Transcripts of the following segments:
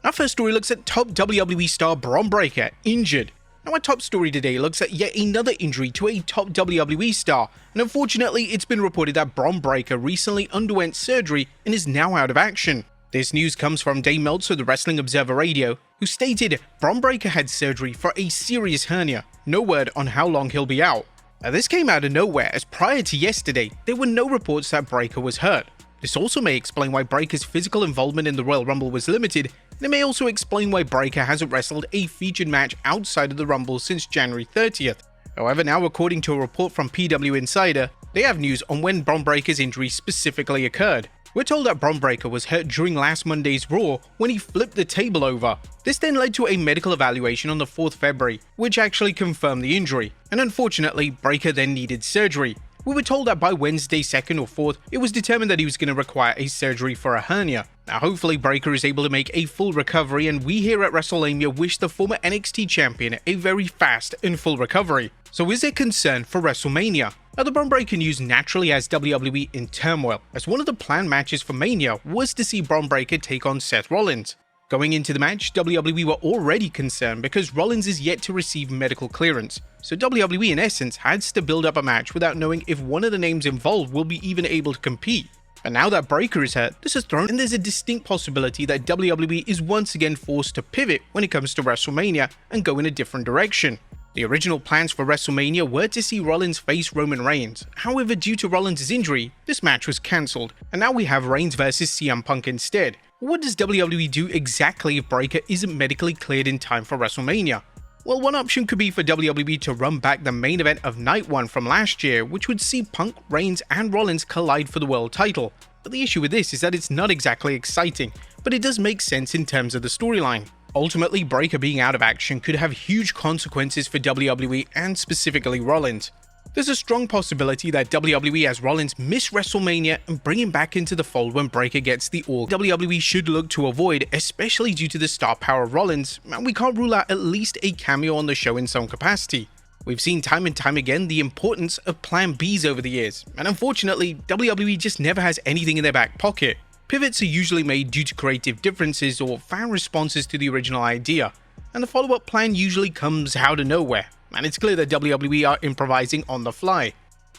Our first story looks at top WWE star Bron Breakker injured. Now our top story today looks at yet another injury to a top WWE star, and unfortunately it's been reported that Bron Breakker recently underwent surgery and is now out of action. This news comes from Dave Meltzer of the Wrestling Observer Radio, who stated Bron Breakker had surgery for a serious hernia. No word on how long he'll be out. Now this came out of nowhere, as prior to yesterday, there were no reports that Breakker was hurt. This also may explain why Breakker's physical involvement in the Royal Rumble was limited, and it may also explain why Breakker hasn't wrestled a featured match outside of the Rumble since January 30th. However, now according to a report from PW Insider, they have news on when Bron Breakker's injury specifically occurred. We're told that Bron Breakker was hurt during last Monday's Raw when he flipped the table over. This then led to a medical evaluation on the 4th February, which actually confirmed the injury, and unfortunately, Breakker then needed surgery. We were told that by Wednesday 2nd or 4th, it was determined that he was going to require a surgery for a hernia. Now hopefully Breakker is able to make a full recovery, and we here at Wrestlemania wish the former NXT champion a very fast and full recovery. So is there concern for Wrestlemania? Now the Bron Breakker news naturally has WWE in turmoil, as one of the planned matches for Mania was to see Bron Breakker take on Seth Rollins. Going into the match, WWE were already concerned because Rollins is yet to receive medical clearance, so WWE in essence had to build up a match without knowing if one of the names involved will be even able to compete. And now that Breakker is hurt, this is thrown, and there's a distinct possibility that WWE is once again forced to pivot when it comes to WrestleMania and go in a different direction. The original plans for WrestleMania were to see Rollins face Roman Reigns. However, due to Rollins' injury, this match was cancelled, and now we have Reigns versus CM Punk instead. What does WWE do exactly if Breakker isn't medically cleared in time for WrestleMania? Well, one option could be for WWE to run back the main event of Night 1 from last year, which would see Punk, Reigns, and Rollins collide for the world title. But the issue with this is that it's not exactly exciting, but it does make sense in terms of the storyline. Ultimately, Breakker being out of action could have huge consequences for WWE and specifically Rollins. There's a strong possibility that WWE has Rollins miss WrestleMania and bring him back into the fold when Breakker gets the all WWE should look to avoid, especially due to the star power of Rollins, and we can't rule out at least a cameo on the show in some capacity. We've seen time and time again the importance of Plan Bs over the years, and unfortunately, WWE just never has anything in their back pocket. Pivots are usually made due to creative differences or fan responses to the original idea, and the follow-up plan usually comes out of nowhere, and it's clear that WWE are improvising on the fly.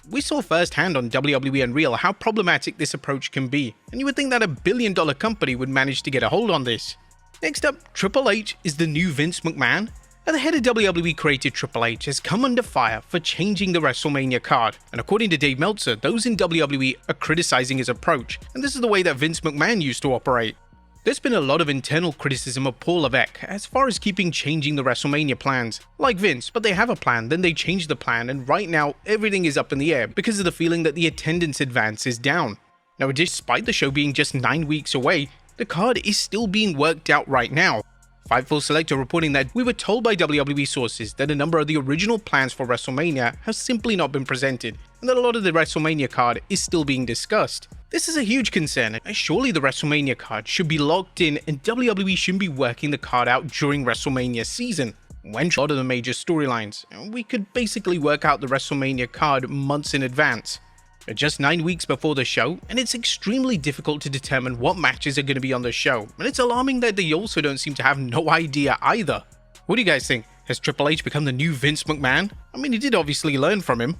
We saw firsthand on WWE Unreal how problematic this approach can be, and you would think that a billion-dollar company would manage to get a hold on this. Next up, Triple H is the new Vince McMahon. Now, the head of WWE created Triple H has come under fire for changing the WrestleMania card, and according to Dave Meltzer, those in WWE are criticizing his approach, and this is the way that Vince McMahon used to operate. There's been a lot of internal criticism of Paul Levesque as far as changing the WrestleMania plans. Like Vince, but they have a plan, then they change the plan, and right now everything is up in the air because of the feeling that the attendance advance is down. Now, despite the show being just 9 weeks away, the card is still being worked out right now. Fightful Select are reporting that we were told by WWE sources that a number of the original plans for WrestleMania have simply not been presented, and that a lot of the WrestleMania card is still being discussed. This is a huge concern, as surely the WrestleMania card should be locked in and WWE shouldn't be working the card out during WrestleMania season, when a lot of the major storylines. We could basically work out the WrestleMania card months in advance. But just 9 weeks before the show, and it's extremely difficult to determine what matches are going to be on the show, and it's alarming that they also don't seem to have no idea either. What do you guys think? Has Triple H become the new Vince McMahon? I mean, he did obviously learn from him.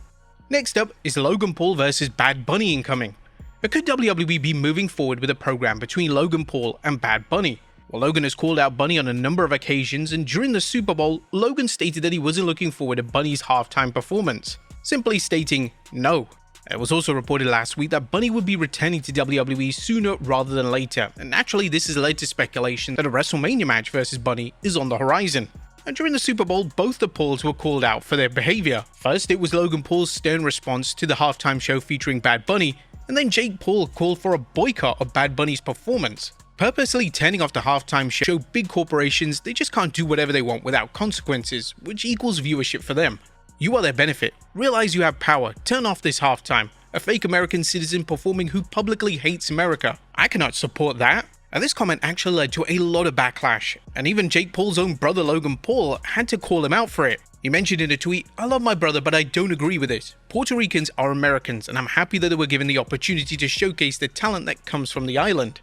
Next up is Logan Paul versus Bad Bunny incoming. But could WWE be moving forward with a program between Logan Paul and Bad Bunny? Well, Logan has called out Bunny on a number of occasions, and during the Super Bowl, Logan stated that he wasn't looking forward to Bunny's halftime performance, simply stating no. It was also reported last week that Bunny would be returning to WWE sooner rather than later, and naturally this has led to speculation that a WrestleMania match versus Bunny is on the horizon. And during the Super Bowl, both the Pauls were called out for their behavior. First, it was Logan Paul's stern response to the halftime show featuring Bad Bunny, and then Jake Paul called for a boycott of Bad Bunny's performance. Purposely turning off the halftime show, big corporations, they just can't do whatever they want without consequences, which equals viewership for them. You are their benefit. Realize you have power. Turn off this halftime. A fake American citizen performing who publicly hates America. I cannot support that. And this comment actually led to a lot of backlash, and even Jake Paul's own brother Logan Paul had to call him out for it. He mentioned in a tweet, "I love my brother, but I don't agree with this. Puerto Ricans are Americans, and I'm happy that they were given the opportunity to showcase the talent that comes from the island."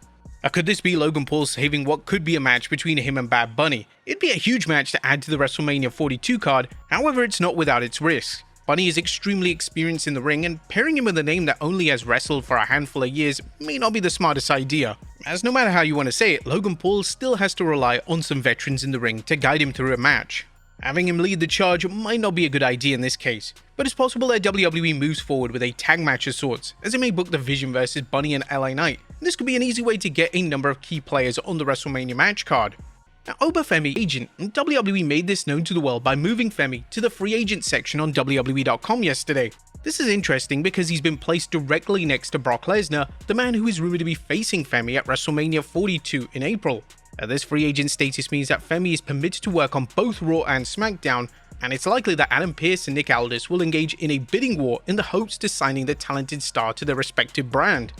Could this be Logan Paul saving what could be a match between him and Bad Bunny? It'd be a huge match to add to the WrestleMania 42 card, however it's not without its risks. Bunny is extremely experienced in the ring, and pairing him with a name that only has wrestled for a handful of years may not be the smartest idea, as no matter how you want to say it, Logan Paul still has to rely on some veterans in the ring to guide him through a match. Having him lead the charge might not be a good idea in this case, but it's possible that WWE moves forward with a tag match of sorts, as it may book the Vision vs Bunny and LA Knight. This could be an easy way to get a number of key players on the WrestleMania match card. Now, Femi agent, and WWE made this known to the world by moving Femi to the free agent section on WWE.com yesterday. This is interesting because he's been placed directly next to Brock Lesnar, the man who is rumored to be facing Femi at WrestleMania 42 in April. This free agent status means that Femi is permitted to work on both Raw and SmackDown, and it's likely that Adam Pearce and Nick Aldis will engage in a bidding war in the hopes to signing the talented star to their respective brand.